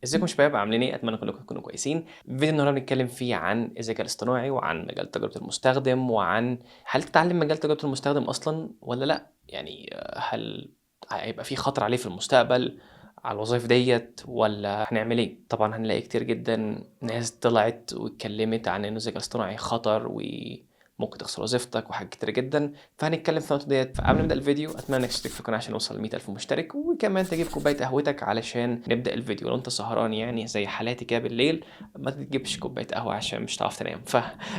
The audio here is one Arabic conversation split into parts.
ازيكم يا شباب عاملين ايه؟ اتمنى كلكم تكونوا كويسين. فيديو النهارده بنتكلم فيه عن الذكاء الاصطناعي وعن مجال تجربه المستخدم وعن هل تتعلم مجال تجربه المستخدم اصلا ولا لا؟ يعني هل هيبقى في خطر عليه في المستقبل على الوظائف ديت ولا هنعمل ايه؟ طبعا هنلاقي كتير جدا ناس طلعت واتكلمت عن ان الذكاء الاصطناعي خطر وممكن تخسر وظيفتك وحاجات كتير جدا، فهنتكلم في النقطه ديت. فقبل ما نبدا الفيديو اتمنى انك تشترك في القناه عشان نوصل ل 100,000 مشترك، وكمان تجيب كوبايه قهوتك علشان نبدا الفيديو. لو انت سهران يعني زي حالاتي كده بالليل ما تجيبش كوبايه قهوه عشان مش هتعرف تنام.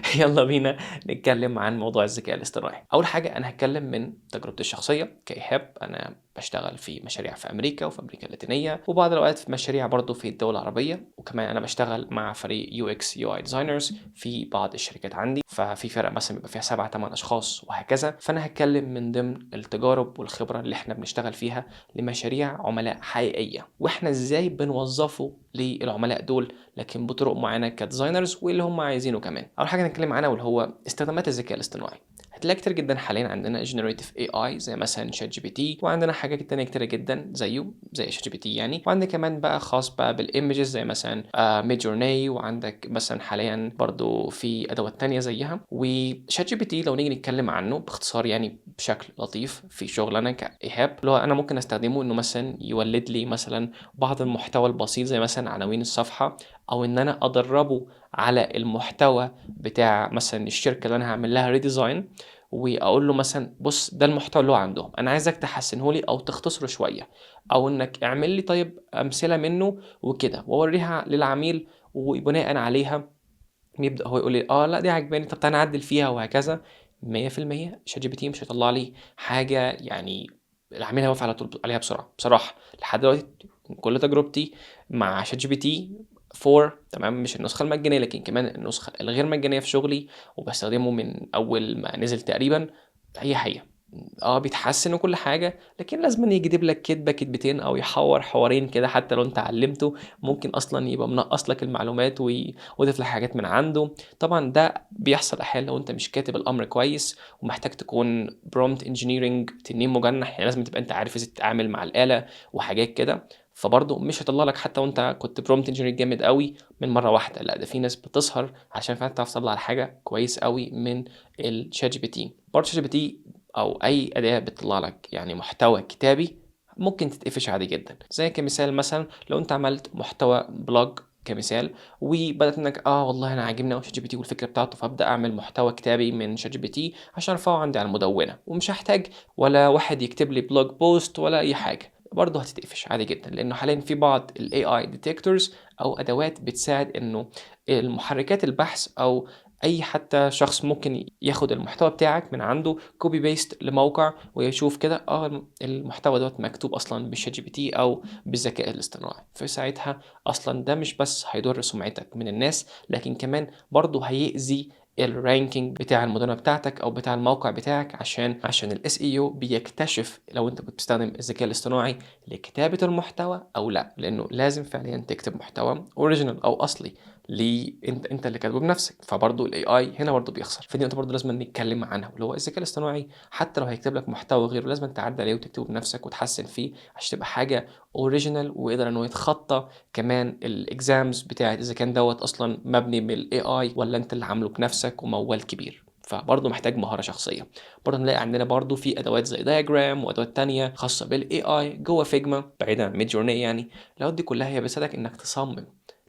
فيلا بينا نتكلم عن موضوع الذكاء الاصطناعي. اول حاجه انا هتكلم من تجربتي الشخصيه كايهاب. انا بشتغل في مشاريع في امريكا وفي امريكا اللاتينيه، وبعض الاوقات في مشاريع برضو في الدول العربيه، وكمان انا بشتغل مع فريق يو اكس يو اي ديزاينرز في بعض الشركات عندي. ففي فرق مثلا بيبقى فيها 7 8 اشخاص وهكذا. فانا هتكلم من ضمن التجارب والخبره اللي احنا بنشتغل فيها لمشاريع عملاء حقيقيه، واحنا ازاي بنوظفه للعملاء دول لكن بطرق معينه كديزاينرز واللي هم عايزينه. كمان اول حاجه نتكلم عنها واللي هو استخدامات الذكاء الاصطناعي. هتلاقي كتير جدا حاليا عندنا جنريتيف اي اي زي مثلا شات جي بي تي، وعندنا حاجات تانية كتير جدا زيه زي شات جي بي تي يعني، وعندنا كمان بقى خاص بقى بالايمجز زي مثلا ميد جورني، وعندك مثلا حاليا برضو في ادوات تانية زيها. وشات جي بي تي لو نيجي نتكلم عنه باختصار يعني بشكل لطيف في شغلنا كايهاب، اللي هو انا ممكن استخدمه انه مثلا يولد لي مثلا بعض المحتوى البسيط زي مثلا عناوين الصفحه، او ان انا ادربه على المحتوى بتاع مثلا الشركه اللي انا هعمل لها ريديزاين، واقول له مثلا بص ده المحتوى اللي هو عندهم، انا عايزك تحسنه لي او تختصره شويه، او انك اعمل لي طيب امثله منه وكده واوريها للعميل، وبناء عليها يبدا هو يقول لي اه لا دي عجباني، طب تعالى نعدل فيها وهكذا. 100% شات جي بي تي مش هيطلع لي حاجه يعني العميل هيوافق على طول عليها بسرعه. بصراحه لحد دلوقتي كل تجربتي مع شات جي بي تي 4 تمام، مش النسخه المجانيه لكن كمان النسخه الغير مجانيه في شغلي، وبستخدمه من اول ما نزل تقريبا. هي بيتحسن وكل حاجة، لكن لازم أن يجيب لك كدبة كدبتين أو يحور حوارين كده. حتى لو أنت علمته ممكن أصلا يبقى منقص لك المعلومات ويضيف لك حاجات من عنده. طبعا ده بيحصل أحيانا لو أنت مش كاتب الأمر كويس ومحتاج تكون برومت انجينيرنج، تنين مجنح، يعني لازم تبقى أنت عارف ازاي تتعامل مع الآلة وحاجات كده. فبرضه مش هيطلع لك حتى وانت كنت برومت انجينير جامد قوي من مره واحده، لا ده في ناس بتسهر عشان فعلا تعرف تطلع الحاجه كويس قوي من الشات جي بي تي. برضه شات جي بي تي او اي اداه بتطلع لك يعني محتوى كتابي ممكن تتقفش عادي جدا. زي كمثال مثلا لو انت عملت محتوى بلوج كمثال، وبدات انك والله انا عاجبني قوي شات جي بي تي والفكره بتاعته، فابدا اعمل محتوى كتابي من شات جي بي تي عشان ارفعه عندي على المدونه، ومش هحتاج ولا واحد يكتب لي بلوج بوست ولا اي حاجه، برضه هتتقفش عادي جدا. لانه حاليا في بعض الاي اي ديتكتورز او ادوات بتساعد انه المحركات البحث او اي حتى شخص ممكن ياخد المحتوى بتاعك من عنده كوبي بيست لموقع ويشوف كده المحتوى دوت مكتوب اصلا بالشات جي بي تي او بالذكاء الاصطناعي. في ساعتها اصلا ده مش بس هيضر سمعتك من الناس، لكن كمان برضه هيأذي الرانكينج بتاع المدونة بتاعتك او بتاع الموقع بتاعك، عشان الاس اي او بيكتشف لو انت كنت بتستخدم الذكاء الاصطناعي لكتابة المحتوى او لا. لانه لازم فعليا تكتب محتوى اوريجينال او اصلي انت اللي كاتبه بنفسك. فبرضه الاي اي هنا برضه بيخسر. فدي نقطه برضه لازم نتكلم عنها، اللي هو الذكاء الاصطناعي حتى لو هيكتب لك محتوى غيره لازم تعدل عليه وتكتبه بنفسك وتحسن فيه عشان تبقى حاجه اوريجينال، ويقدر انه يتخطى كمان الاكزامز بتاعت اذا كان دوت اصلا مبني بالاي اي ولا انت اللي عامله بنفسك وموال كبير. فبرضه محتاج مهاره شخصيه. برضه نلاقي عندنا برضه في ادوات زي دايجرام وادوات تانية خاصه بالاي اي جوه فيجما بعيدا عن ميد جورني. يعني الادوات دي كلها هي بتساعدك انك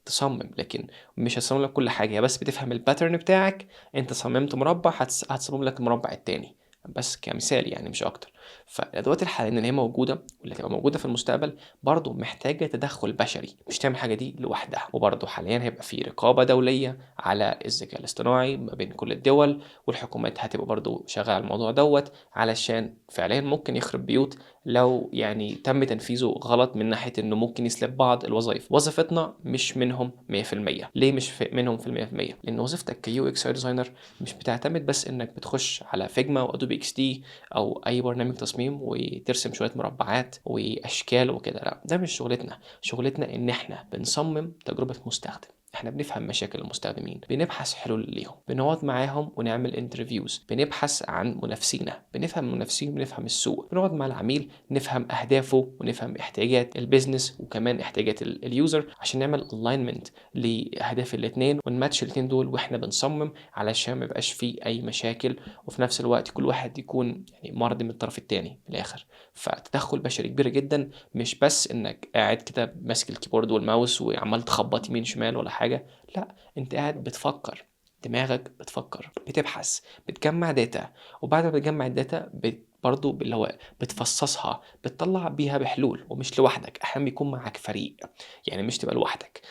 تصمم، لكن مش هتصمم لك كل حاجه، هي بس بتفهم الباترن بتاعك. انت صممت مربع هتصمم لك المربع التاني، بس كمثال يعني مش اكتر. فالادوات الحاليه اللي هي موجوده واللي هتبقى موجوده في المستقبل برضه محتاجه تدخل بشري، مش تعمل حاجه دي لوحدها. وبرضه حاليا هيبقى في رقابه دوليه على الذكاء الاصطناعي ما بين كل الدول، والحكومات هتبقى برضه شغاله على الموضوع دوت، علشان فعليا ممكن يخرب بيوت لو يعني تم تنفيذه غلط من ناحيه انه ممكن يسلب بعض الوظائف. وظيفتنا مش منهم 100%. ليه مش منهم في 100%؟ لان وظيفتك كيو اكس ديزاينر مش بتعتمد بس انك بتخش على فيجما وادوبي اكس دي او اي برنامج تصميم وترسم شويه مربعات واشكال وكده. لا ده مش شغلتنا. شغلتنا ان احنا بنصمم تجربه مستخدم. احنا بنفهم مشاكل المستخدمين، بنبحث حلول ليهم، بنقعد معاهم ونعمل انترفيوز، بنبحث عن منافسينا، بنفهم المنافسين، بنفهم السوق، بنقعد مع العميل نفهم اهدافه ونفهم احتياجات البيزنس وكمان احتياجات اليوزر عشان نعمل الاينمنت لاهداف الاثنين ونماتش الاثنين دول واحنا بنصمم علشان ما يبقاش فيه اي مشاكل، وفي نفس الوقت كل واحد يكون يعني مرضي من الطرف الثاني في الاخر. فتدخل بشري كبير جدا، مش بس انك قاعد كده ماسك الكيبورد والماوس وعمال تخبط يمين شمال ولا حاجه، لا انت قاعد بتفكر، دماغك بتفكر، بتبحث، بتجمع داتا، وبعد ما بتجمع الداتا برضو اللي هو بتفصصها، بتطلع بيها بحلول. ومش لوحدك، احيانا بيكون معاك فريق، يعني مش تبقى لوحدك،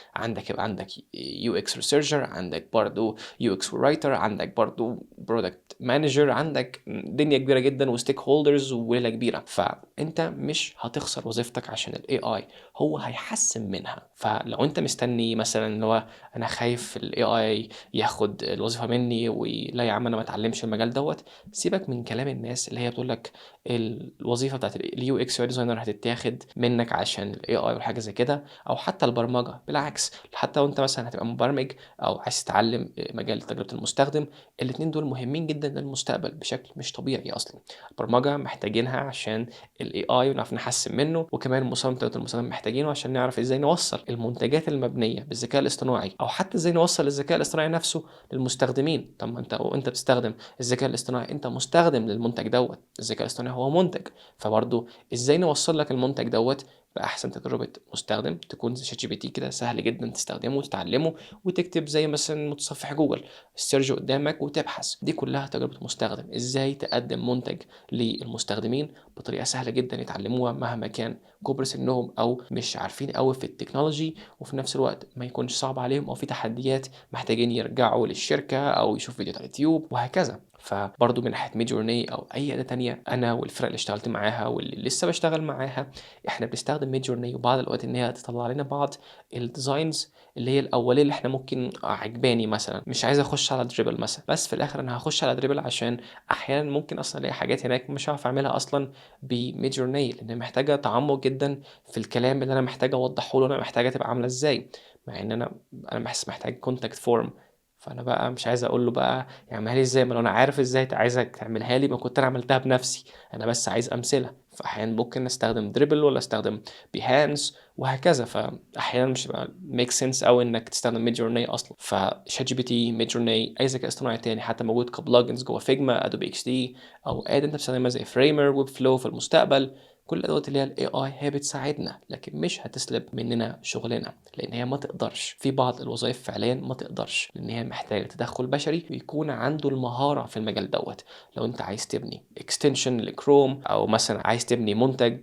يبقى عندك يو اكس ريسيرشر، عندك برضو يو اكس رايتر، عندك برضو برودكت مانجر، عندك دنيا كبيره جدا وستيك هولدرز وليله كبيره. فانت مش هتخسر وظيفتك عشان الاي اي، هو هيحسن منها. فلو انت مستني مثلا اللي هو انا خايف الاي اي ياخد الوظيفه مني ولا يا عم انا ما اتعلمش المجال دوت، سيبك من كلام الناس اللي هي بتقول لك الوظيفه بتاعت اليو اكس يو ديزاينر هتتاخد منك عشان الاي اي وحاجه زي كده، او حتى البرمجه. بالعكس، حتى وانت مثلا هتبقى مبرمج او عايز تتعلم مجال تجربه المستخدم، الاتنين دول مهمين جدا للمستقبل بشكل مش طبيعي اصلا. البرمجه محتاجينها عشان الاي اي ونعرف نحسن منه، وكمان مصمم تجربه المستخدم محتاجينه عشان نعرف ازاي نوصل المنتجات المبنيه بالذكاء الاصطناعي، او حتى ازاي نوصل الذكاء الاصطناعي نفسه للمستخدمين. طب ما انت وانت بتستخدم الذكاء الاصطناعي انت مستخدم للمنتج دوت، الذكاء الاصطناعي هو منتج. فبرضه ازاي نوصل لك المنتج دوت باحسن تجربه مستخدم، تكون زي شات جي بي تي كده سهل جدا تستخدمه وتتعلمه، وتكتب زي مثلا متصفح جوجل السيرج قدامك وتبحث. دي كلها تجربه مستخدم، ازاي تقدم منتج للمستخدمين بطريقه سهله جدا يتعلموها مهما كان كبر سنهم او مش عارفين قوي في التكنولوجي، وفي نفس الوقت ما يكونش صعب عليهم او في تحديات محتاجين يرجعوا للشركه او يشوفوا فيديوهات على اليوتيوب وهكذا. فبرضه من ناحيه ميدجورني او اي اداه تانية، انا والفرق اللي اشتغلت معاها واللي لسه بشتغل معاها احنا بنستخدم ميدجورني، وبعض الاوقات ان هي تطلع لنا بعض الديزاينز اللي هي الاوليه اللي احنا ممكن عجباني، مثلا مش عايز اخش على دريبل مثلا، بس في الاخر انا هخش على دريبل عشان احيانا ممكن اصلا الاقي حاجات هناك مش هعرف اعملها اصلا بميدجورني، لان محتاجه تعمق جدا في الكلام اللي انا محتاج اوضحه له، انا محتاجه تبقى عامله ازاي، مع ان انا بحس محتاج كونتاكت فورم. فانا بقى مش عايز اقول له بقى يعملها لي ازاي، ما لو انا عارف ازاي عايزك تعملها لي ما كنت انا عملتها بنفسي، انا بس عايز امثله. فاحيانا ممكن استخدم دريبل ولا استخدم بيهانس وهكذا. فاحيانا مش بقى ميك سنس قوي انك تستخدم ميد جورني اصلا. فشات جي بي تي، ميد جورني، اي ذكاء اصطناعي تاني حتى موجود كبلجنز جوه فيجما، ادوبي اكس دي، او اد انت بتستخدمها زي فريمر، ويب فلو في المستقبل. كل الادوات اللي هي الاي اي هي بتساعدنا، لكن مش هتسلب مننا شغلنا، لان هي ما تقدرش في بعض الوظائف فعليا ما تقدرش، لان هي محتاجه تدخل بشري ويكون عنده المهاره في المجال دوت. لو انت عايز تبني اكستنشن لكروم، او مثلا عايز تبني منتج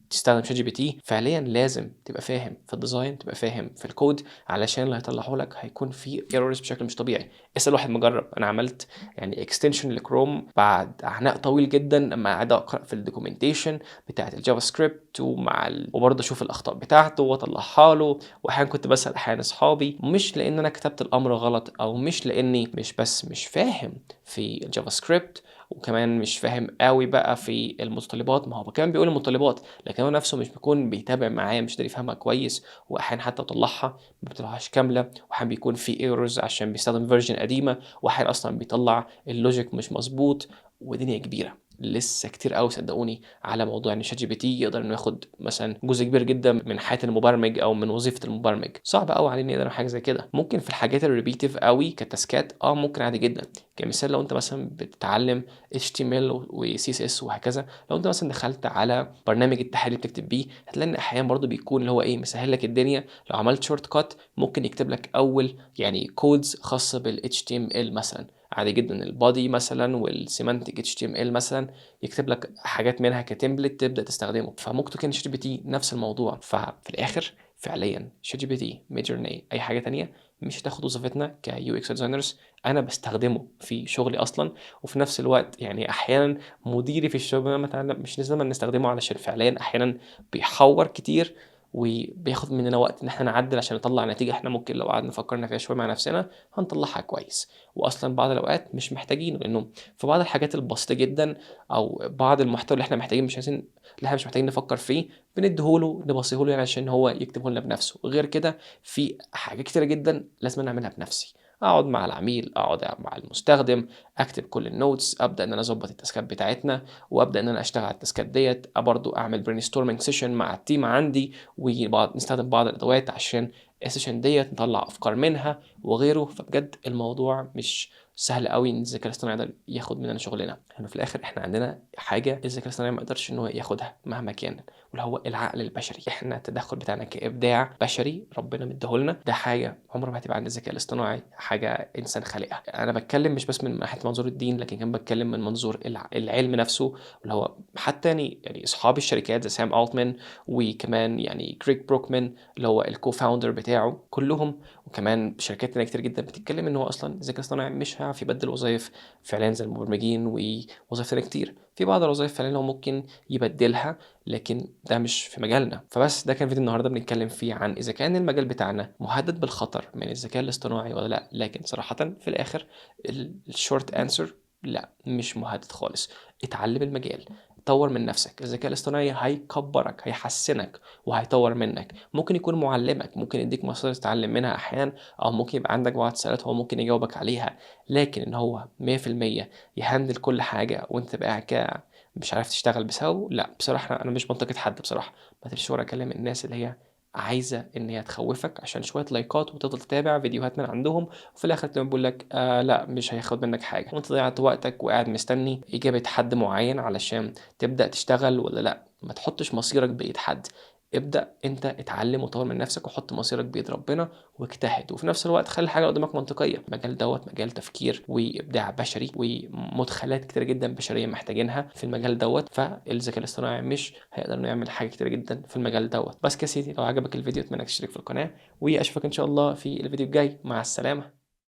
تستخدم شات جي بي تي، فعليا لازم تبقى فاهم في الديزاين، تبقى فاهم في الكود، علشان اللي هيطلعه لك هيكون فيه ايرورز بشكل مش طبيعي. اسال واحد مجرب، انا عملت يعني اكستنشن لكروم بعد عناء طويل جدا لما قعدت اقرا في الدوكيومنتيشن بتاعه الجافا سكريبت وبرضه اشوف الاخطاء بتاعته واطلعها له. واحيانا كنت بسال احيانا اصحابي، مش لان انا كتبت الامر غلط، او مش لاني مش فاهم في الجافا سكريبت، وكمان مش فاهم قوي بقى في المتطلبات. ما هو كمان بيقول المتطلبات، لكن هو نفسه مش بيكون بيتابع معايا، مش قادر يفهمها كويس، واحيانا حتى بطلعها ما بتطلعهاش كامله، واحيانا بيكون في ايرورز عشان بيستخدم فيرجن قديمه، واحيانا اصلا بيطلع اللوجيك مش مظبوط. ودنيا كبيره لسه كتير قوي صدقوني على موضوع ان شات جي بي تي يقدر انه ياخد مثلا جزء كبير جدا من حياه المبرمج او من وظيفه المبرمج. صعب قوي علينا نقدر حاجه زي كده. ممكن في الحاجات الريبيتيف قوي كتاسكات ممكن عادي جدا. كمثال لو انت مثلا بتتعلم HTML و CSS وهكذا، لو انت مثلا دخلت على برنامج التحليل اللي بتكتب بيه، هتلاقي ان احيانا برضو بيكون اللي هو مسهل لك الدنيا. لو عملت شورت كات ممكن يكتب لك اول يعني كودز خاصه بال HTML مثلا عادي جدا، البادي مثلا والسيمانتيك HTML مثلا، يكتب لك حاجات منها كتمبلت تبدا تستخدمه. فممكن تكون شات جي بي تي نفس الموضوع. ففي الاخر فعليا شات جي بي تي، ميدجورني، اي حاجه تانية مش هتاخد وظيفتنا كيو اكس ديزاينرز. انا بستخدمه في شغلي اصلا، وفي نفس الوقت يعني احيانا مديري في الشغل مثلا مش لازم نستخدمه علشان فعليا احيانا بيحور كتير، وبياخد مننا وقت ان احنا نعدل عشان نطلع نتيجه احنا ممكن لو قعدنا فكرنا فيها شويه مع نفسنا هنطلعها كويس. واصلا بعض الاوقات مش محتاجينه، لانه في بعض الحاجات البسيطه جدا او بعض المحتوى اللي احنا محتاجين مش عايزين اللي احنا مش محتاجين نفكر فيه بنديهوله نبصيهوله يعني عشان هو يكتبه لنا بنفسه. غير كده في حاجات كتيره جدا لازم نعملها بنفسي، اقعد مع العميل، اقعد مع المستخدم، اكتب كل النوتس، ابدا ان انا اظبط التاسكات بتاعتنا، وابدا ان انا اشتغل على التاسكات ديت، برضه اعمل برين ستورمنج سيشن مع التيم عندي، ونستخدم بعض الادوات عشان السيشن ديت نطلع افكار منها وغيره. فبجد الموضوع مش سهل قوي ان الذكاء الاصطناعي يقدر ياخد مننا شغلنا. يعني في الاخر احنا عندنا حاجه الذكاء الاصطناعي ما يقدرش ان هو ياخدها مهما كان، واللي هو العقل البشري. احنا التدخل بتاعنا كابداع بشري ربنا مديهولنا، ده حاجه عمره ما هتبقى عند الذكاء الاصطناعي، حاجه انسان خالقها. انا بتكلم مش بس من ناحيه منظور الدين، لكن كمان بتكلم من منظور العلم نفسه، اللي هو حتى يعني اصحاب الشركات زي سام التمان، وكمان يعني كريك بروكمان اللي هو الكو فاوندر بتاعه، كلهم وكمان شركات تانية كتير جدا بتتكلم ان هو اصلا الذكاء الاصطناعي مش هيعرف يبدل وظائف فعليا زي المبرمجين ووظائف تانية كتير. في بعض الوظائف فعليا هو ممكن يبدلها، لكن ده مش في مجالنا. فبس ده كان فيديو النهارده بنتكلم فيه عن اذا كان المجال بتاعنا مهدد بالخطر من الذكاء الاصطناعي ولا لا. لكن صراحة في الاخر الشورت انسر لا، مش مهدد خالص. اتعلم المجال، طور من نفسك. الذكاء الاصطناعي هيكبرك، هيحسنك وهيطور منك. ممكن يكون معلمك، ممكن يديك مصادر تتعلم منها احيانا، او ممكن يبقى عندك بعض السؤالات هو ممكن يجاوبك عليها. لكن ان هو 100% يهندل كل حاجة وانت تبقى قاعد كده مش عارف تشتغل بسببه، لا بصراحة انا مش منطقة حد بصراحة. ما تمشيش ورا كلام الناس اللي هي عايزة ان هي تخوفك عشان شوية لايكات وتفضل تتابع فيديوهات من عندهم، وفي الاخر تلاقيهم بيقول لك لا مش هياخد منك حاجة، وانت ضيعت وقتك وقاعد مستني اجابة حد معين علشان تبدأ تشتغل ولا لا. ما تحطش مصيرك بإيد حد، ابدأ انت اتعلم وطور من نفسك وحط مصيرك بيد ربنا واجتهد. وفي نفس الوقت خلي حاجة قدامك منطقية. المجال دوت مجال تفكير وإبداع بشري ومدخلات كتير جدا بشرية محتاجينها في المجال دوت، فالذكاء الاصطناعي مش هيقدر انه يعمل حاجة كتير جدا في المجال دوت. بس كده يا سيدي، لو عجبك الفيديو اتمنى تشترك في القناة، واشوفك ان شاء الله في الفيديو الجاي. مع السلامة.